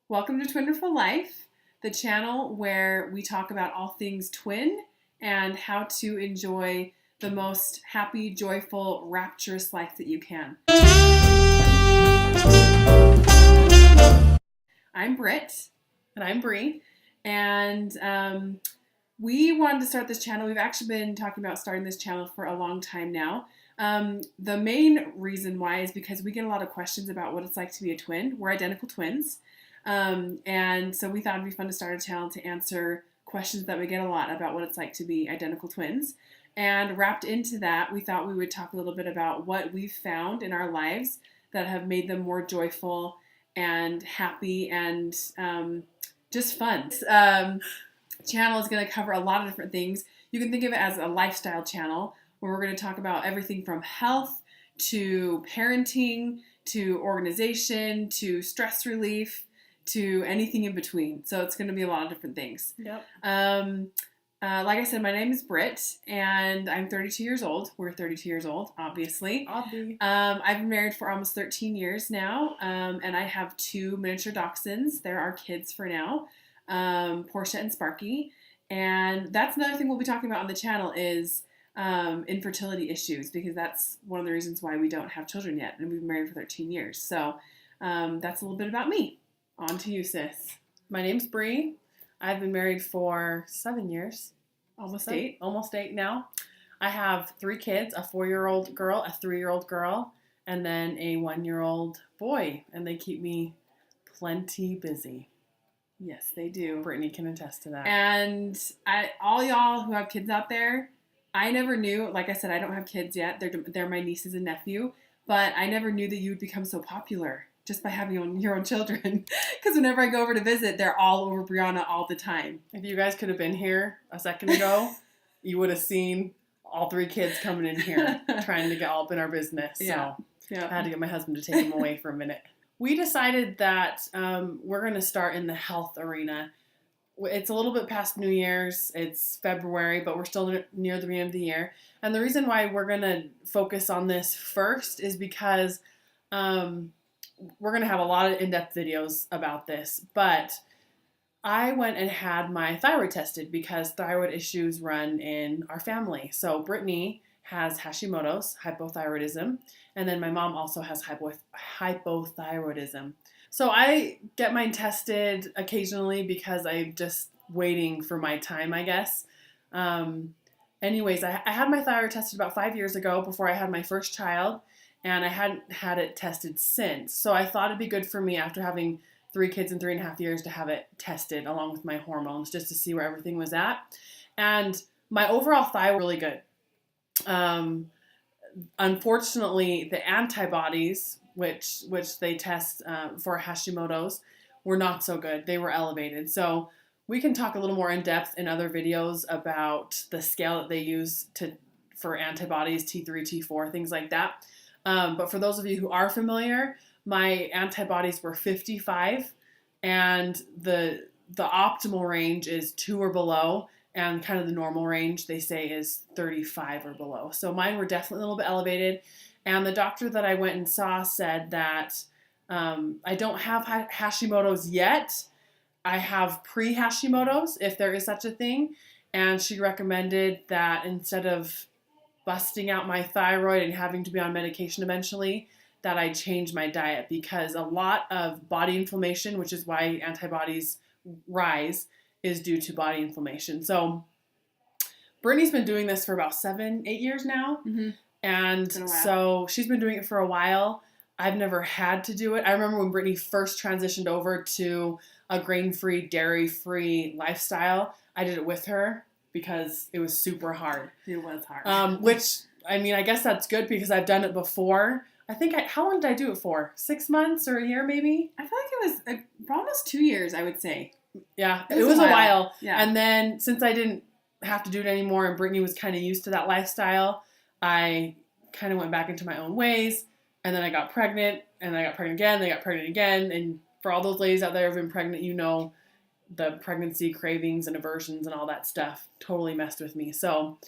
Welcome to Twinderful Life, the channel where we talk about all things twin and how to enjoy the most happy, joyful, rapturous life that you can. I'm Britt. And I'm Bree. And we wanted to start this channel. We've actually been talking about starting this channel for a long time now. The main reason why is because we get a lot of questions about what it's like to be a twin. We're identical twins. And so we thought it'd be fun to start a channel to answer questions that we get a lot about what it's like to be identical twins. And wrapped into that, we thought we would talk a little bit about what we've found in our lives that have made them more joyful and happy and just fun. This channel is going to cover a lot of different things. You can think of it as a lifestyle channel where we're going to talk about everything from health to parenting to organization to stress relief to anything in between. So it's going to be a lot of different things. Yep. Like I said, my name is Britt, and I'm 32 years old. We're 32 years old, obviously. I've been married for almost 13 years now, and I have two miniature dachshunds. They're our kids for now, Portia and Sparky. And that's another thing we'll be talking about on the channel is infertility issues, because that's one of the reasons why we don't have children yet, and we've been married for 13 years. So that's a little bit about me. On to you, sis. My name's Bree. I've been married for 7 years. Almost eight now. I have 3 kids, a 4-year-old girl, a 3-year-old girl, and then a 1-year-old boy. And they keep me plenty busy. Yes, they do. Brittany can attest to that. And all y'all who have kids out there, I never knew, like I said, I don't have kids yet. They're my nieces and nephew. But I never knew that you would become so popular just by having your own children. Because whenever I go over to visit, they're all over Brianna all the time. If you guys could have been here a second ago, you would have seen all 3 kids coming in here trying to get all up in our business. Yeah. So I had to get my husband to take them away for a minute. We decided that we're going to start in the health arena. It's a little bit past New Year's. It's February, but we're still near the beginning of the year. And the reason why we're going to focus on this first is because we're going to have a lot of in-depth videos about this, but I went and had my thyroid tested because thyroid issues run in our family. So Brittany has Hashimoto's, hypothyroidism, and then my mom also has hypothyroidism. So I get mine tested occasionally because I'm just waiting for my time, I guess. Anyways, I had my thyroid tested about 5 years ago before I had my first child. And I hadn't had it tested since. So I thought it'd be good for me after having 3 kids in 3.5 years to have it tested along with my hormones just to see where everything was at. And my overall thyroid was really good. Unfortunately, the antibodies, which they test for Hashimoto's, were not so good. They were elevated. So we can talk a little more in depth in other videos about the scale that they use for antibodies, T3, T4, things like that. But for those of you who are familiar, my antibodies were 55, and the optimal range is 2 or below, and kind of the normal range they say is 35 or below. So mine were definitely a little bit elevated, and the doctor that I went and saw said that I don't have Hashimoto's yet. I have pre-Hashimoto's, if there is such a thing, and she recommended that instead of busting out my thyroid and having to be on medication eventually, that I change my diet, because a lot of body inflammation, which is why antibodies rise, is due to body inflammation. So Brittany's been doing this for about 7-8 years now. Mm-hmm. And so she's been doing it for a while. I've never had to do it. I remember when Brittany first transitioned over to a grain-free, dairy-free lifestyle, I did it with her, because it was super hard. It was hard. Which, I mean, I guess that's good because I've done it before. I think, how long did I do it for? 6 months or a year maybe? I feel like it was almost 2 years, I would say. Yeah, it was a while. Yeah. And then since I didn't have to do it anymore and Brittany was kind of used to that lifestyle, I kind of went back into my own ways. And then I got pregnant, and I got pregnant again, then I got pregnant again. And for all those ladies out there who've been pregnant, you know, the pregnancy cravings and aversions and all that stuff totally messed with me. So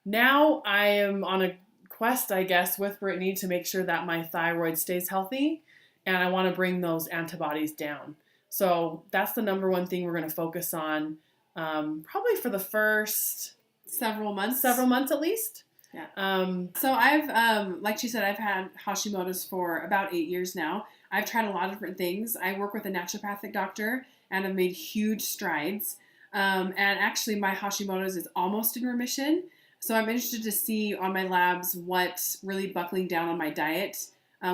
now I am on a quest, I guess, with Brittany to make sure that my thyroid stays healthy, and I want to bring those antibodies down. So that's the number one thing we're going to focus on, probably for the first several months at least. Yeah. So I've, like she said, I've had Hashimoto's for about 8 years now. I've tried a lot of different things. I work with a naturopathic doctor and have made huge strides. And actually, my Hashimoto's is almost in remission. So I'm interested to see on my labs what's really buckling down on my diet,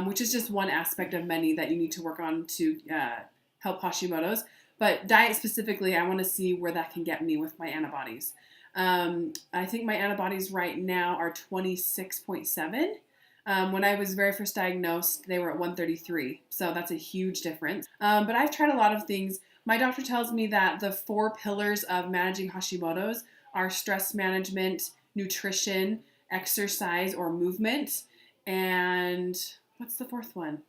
which is just one aspect of many that you need to work on to help Hashimoto's. But diet specifically, I want to see where that can get me with my antibodies. I think my antibodies right now are 26.7. When I was very first diagnosed, they were at 133. So that's a huge difference. But I've tried a lot of things. My doctor tells me that the 4 pillars of managing Hashimoto's are stress management, nutrition, exercise or movement, and what's the 4th one?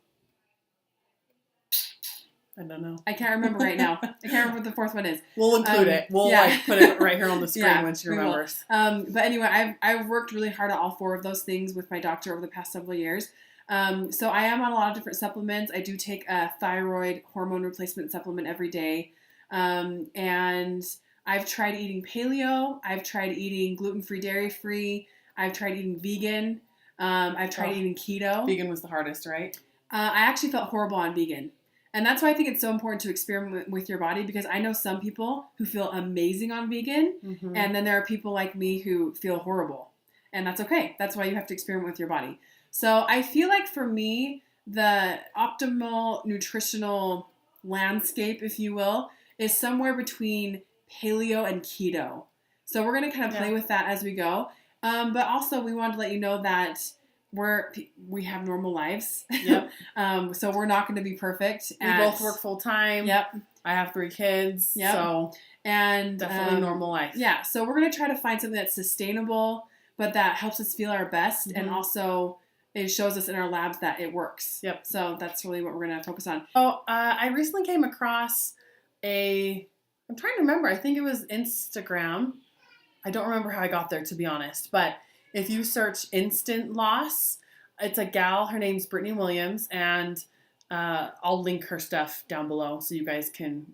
I don't know. I can't remember right now. I can't remember what the 4th one is. We'll include it. We'll put it right here on the screen when she remembers. But anyway, I've worked really hard at all 4 of those things with my doctor over the past several years. So I am on a lot of different supplements. I do take a thyroid hormone replacement supplement every day. And I've tried eating paleo. I've tried eating gluten-free, dairy-free. I've tried eating vegan. I've tried eating keto. Vegan was the hardest, right? I actually felt horrible on vegan. And that's why I think it's so important to experiment with your body, because I know some people who feel amazing on vegan, and then there are people like me who feel horrible. And that's okay. That's why you have to experiment with your body. So I feel like for me, the optimal nutritional landscape, if you will, is somewhere between paleo and keto. So we're going to kind of play with that as we go. But also we wanted to let you know that we have normal lives. Yep. So we're not going to be perfect. We both work full time. Yep. I have 3 kids. Yep. So and definitely normal life. Yeah. So we're going to try to find something that's sustainable, but that helps us feel our best, and also it shows us in our labs that it works. Yep. So that's really what we're going to focus on. Oh, I recently came across I'm trying to remember. I think it was Instagram. I don't remember how I got there, to be honest, but if you search instant loss, it's a gal. Her name's Brittany Williams, and I'll link her stuff down below so you guys can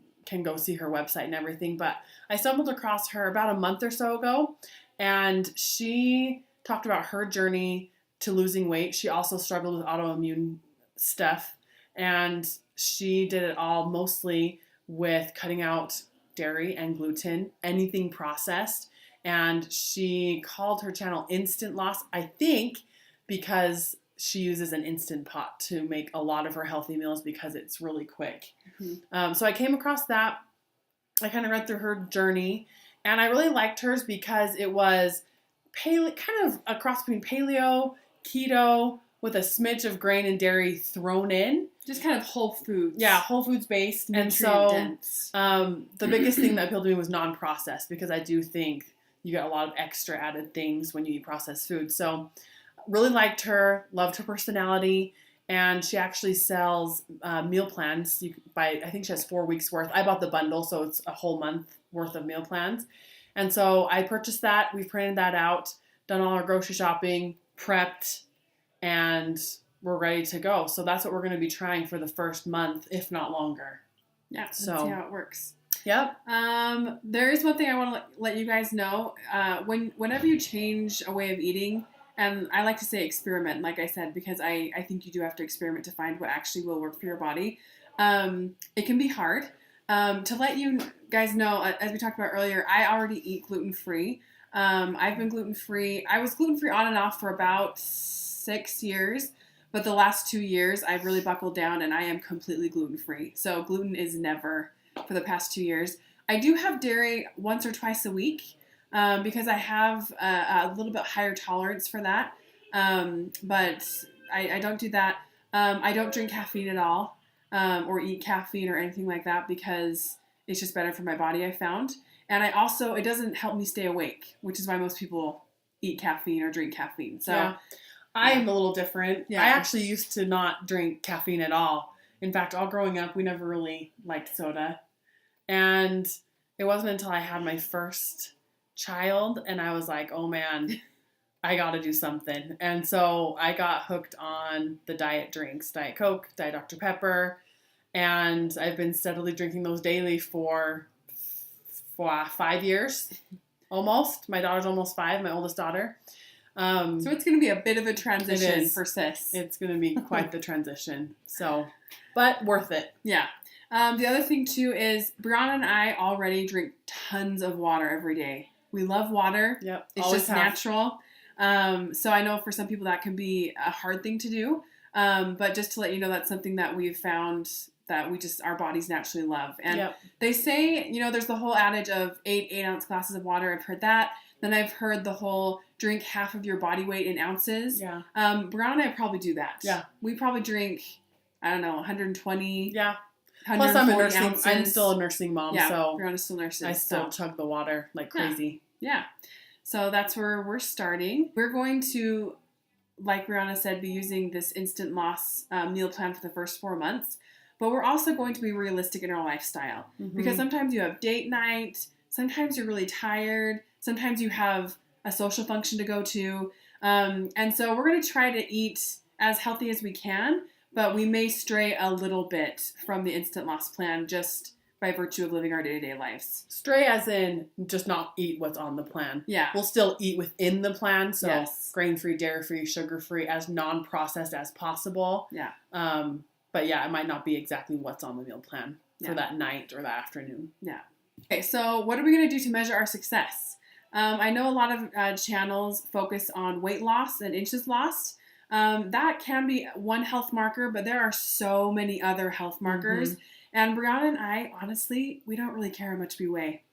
go see her website and everything. But I stumbled across her about a month or so ago, and she talked about her journey to losing weight. She also struggled with autoimmune stuff, and she did it all mostly with cutting out dairy and gluten, anything processed. And she called her channel Instant Loss, I think, because she uses an Instant Pot to make a lot of her healthy meals because it's really quick. So I came across that. I kind of read through her journey, and I really liked hers because it was kind of a cross between paleo, keto, with a smidge of grain and dairy thrown in. Just kind of whole foods. Yeah, whole foods based. And so the biggest thing that appealed to me was non-processed, because I do think you get a lot of extra added things when you eat processed food. So really liked her, loved her personality, and she actually sells meal plans. I think she has 4 weeks worth. I bought the bundle, so it's a whole month worth of meal plans. And so I purchased that. We've printed that out, done all our grocery shopping, prepped, and we're ready to go. So that's what we're going to be trying for the first month, if not longer. Yeah, let's see how it works. Yep. There is one thing I want to let you guys know. Whenever you change a way of eating, and I like to say experiment, like I said, because I think you do have to experiment to find what actually will work for your body. It can be hard. To let you guys know, as we talked about earlier, I already eat gluten-free. I've been gluten-free. I was gluten-free on and off for about 6 years, but the last 2 years I've really buckled down and I am completely gluten-free. So gluten is never for the past 2 years. I do have dairy once or twice a week because I have a little bit higher tolerance for that. But I don't do that. I don't drink caffeine at all or eat caffeine or anything like that because it's just better for my body, I found. And it doesn't help me stay awake, which is why most people eat caffeine or drink caffeine. So yeah. I'm a little different. Yeah. I actually used to not drink caffeine at all. In fact, all growing up, we never really liked soda. And it wasn't until I had my first child and I was like, oh man, I got to do something. And so I got hooked on the diet drinks, Diet Coke, Diet Dr. Pepper. and I've been steadily drinking those daily for 5 years, almost. My daughter's almost 5, my oldest daughter. So it's going to be a bit of a transition for sis. It's going to be quite the transition. So, but worth it. Yeah. The other thing too is Brianna and I already drink tons of water every day. We love water. Yep. It's just natural. So I know for some people that can be a hard thing to do. But just to let you know, that's something that we've found that our bodies naturally love. And they say, there's the whole adage of 8-ounce glasses of water. I've heard that. Then I've heard the whole drink half of your body weight in ounces. Yeah. Brianna and I probably do that. Yeah. We probably drink, I don't know, 120. Yeah. Plus, I'm still a nursing mom, yeah, so Brianna's still nursing. I still chug the water like crazy. Yeah. So that's where we're starting. We're going to, like Brianna said, be using this instant loss meal plan for the first 4 months. But we're also going to be realistic in our lifestyle. Mm-hmm. Because sometimes you have date night, sometimes you're really tired, sometimes you have a social function to go to. And so we're going to try to eat as healthy as we can, but we may stray a little bit from the instant loss plan just by virtue of living our day-to-day lives. Stray as in just not eat what's on the plan. Yeah. We'll still eat within the plan, so yes. grain-free, dairy-free, sugar-free, as non-processed as possible. Yeah. But yeah, it might not be exactly what's on the meal plan for that night or that afternoon. Yeah. Okay, so what are we going to do to measure our success? I know a lot of channels focus on weight loss and inches lost. That can be one health marker, but there are so many other health markers. Mm-hmm. And Brianna and I, honestly, we don't really care how much we weigh.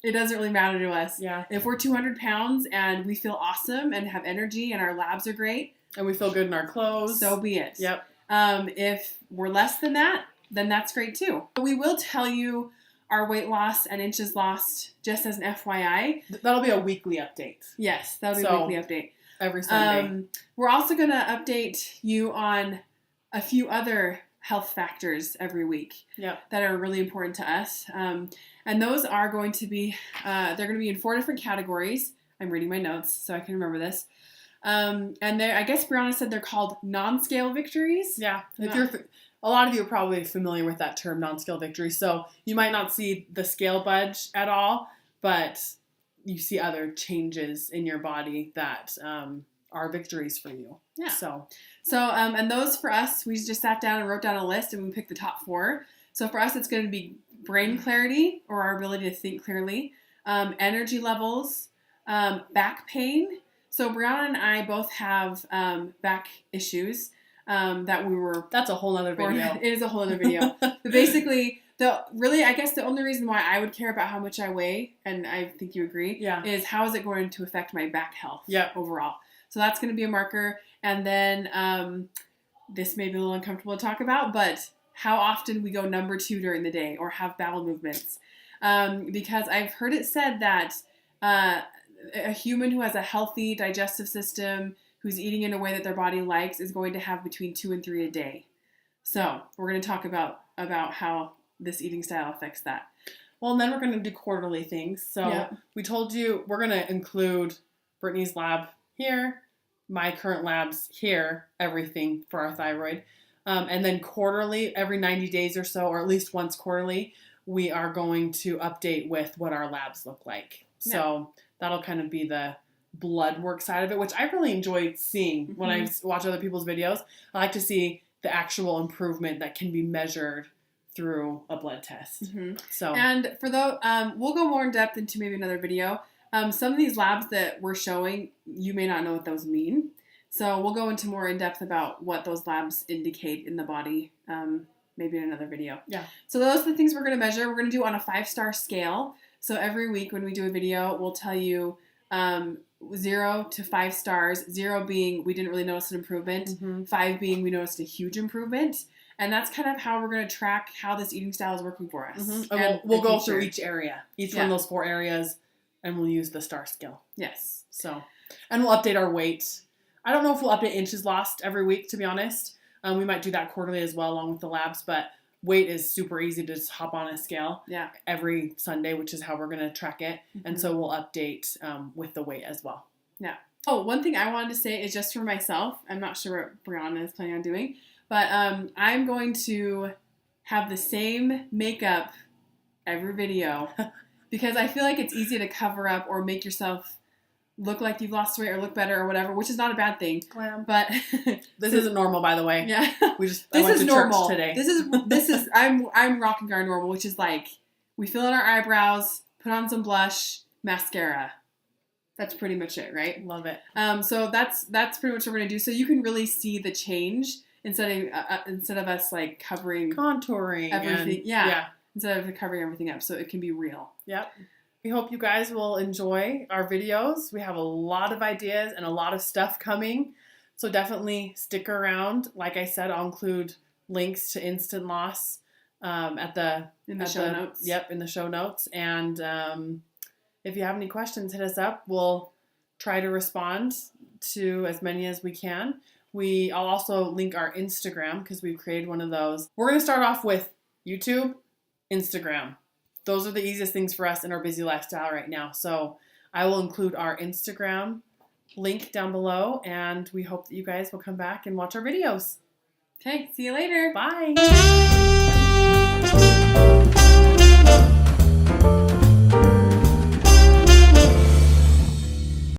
It doesn't really matter to us. Yeah. If we're 200 pounds and we feel awesome and have energy and our labs are great. And we feel good in our clothes. So be it. Yep. If we're less than that, then that's great too. We will tell you our weight loss and inches lost just as an FYI. That'll be a weekly update. Yes, that'll be a weekly update. Every Sunday. We're also going to update you on a few other health factors every week that are really important to us. And those are going to be, they're going to be in 4 different categories. I'm reading my notes so I can remember this. And I guess Brianna said they're called non-scale victories. Yeah. A lot of you are probably familiar with that term, non-scale victory. So you might not see the scale budge at all, but you see other changes in your body that are victories for you. Yeah. So and those for us, we just sat down and wrote down a list and we picked the top 4. So for us, it's going to be brain clarity or our ability to think clearly, energy levels, back pain. So Brianna and I both have back issues that we were... That's a whole other video. It is a whole other video. But basically, I guess the only reason why I would care about how much I weigh, and I think you agree, is how is it going to affect my back health overall. So that's going to be a marker. And then this may be a little uncomfortable to talk about, but how often we go number 2 during the day or have bowel movements. Because I've heard it said that a human who has a healthy digestive system, who's eating in a way that their body likes, is going to have between 2 and 3 a day. So we're going to talk about how this eating style affects that. Well, and then we're going to do quarterly things. So we told you we're going to include Brittany's lab here, my current labs here, everything for our thyroid. And then quarterly, every 90 days or so, or at least once quarterly, we are going to update with what our labs look like. So that'll kind of be the blood work side of it, which I really enjoy seeing when I watch other people's videos. I like to see the actual improvement that can be measured through a blood test. So, and for those, we'll go more in depth into maybe another video. Some of these labs that we're showing, you may not know what those mean. So we'll go into more in depth about what those labs indicate in the body, maybe in another video. Yeah. So those are the things we're going to measure. We're going to do on a 5-star scale. So every week when we do a video, we'll tell you 0 to 5 stars, 0 being we didn't really notice an improvement, 5 being we noticed a huge improvement. And that's kind of how we're going to track how this eating style is working for us. And we'll go through each area, each one of those 4 areas, and we'll use the star scale. Yes. So, and we'll update our weight. I don't know if we'll update inches lost every week, to be honest. We might do that quarterly as well, along with the labs, but weight is super easy to just hop on a scale every Sunday, which is how we're going to track it. And so we'll update with the weight as well. Yeah. Oh, one thing I wanted to say is just for myself. I'm not sure what Brianna is planning on doing, but I'm going to have the same makeup every video because I feel like it's easy to cover up or make yourself look like you've lost weight or look better or whatever, which is not a bad thing. Glam. But this isn't normal, by the way. Yeah, I this went is to normal church today. This is I'm rocking our normal, which is like we fill in our eyebrows, put on some blush, mascara. That's pretty much it, right? Love it. So that's pretty much what we're gonna do. So you can really see the change instead of us like covering Contouring everything. and, Yeah. Instead of covering everything up, so it can be real. Yep. We hope you guys will enjoy our videos. We have a lot of ideas and a lot of stuff coming, so definitely stick around. Like I said, I'll include links to Instant Loss in the show notes. Yep, in the show notes. And if you have any questions, hit us up. We'll try to respond to as many as we can. I'll also link our Instagram because we've created one of those. We're going to start off with YouTube, Instagram. Those are the easiest things for us in our busy lifestyle right now. So I will include our Instagram link down below, and we hope that you guys will come back and watch our videos. Okay, see you later. Bye.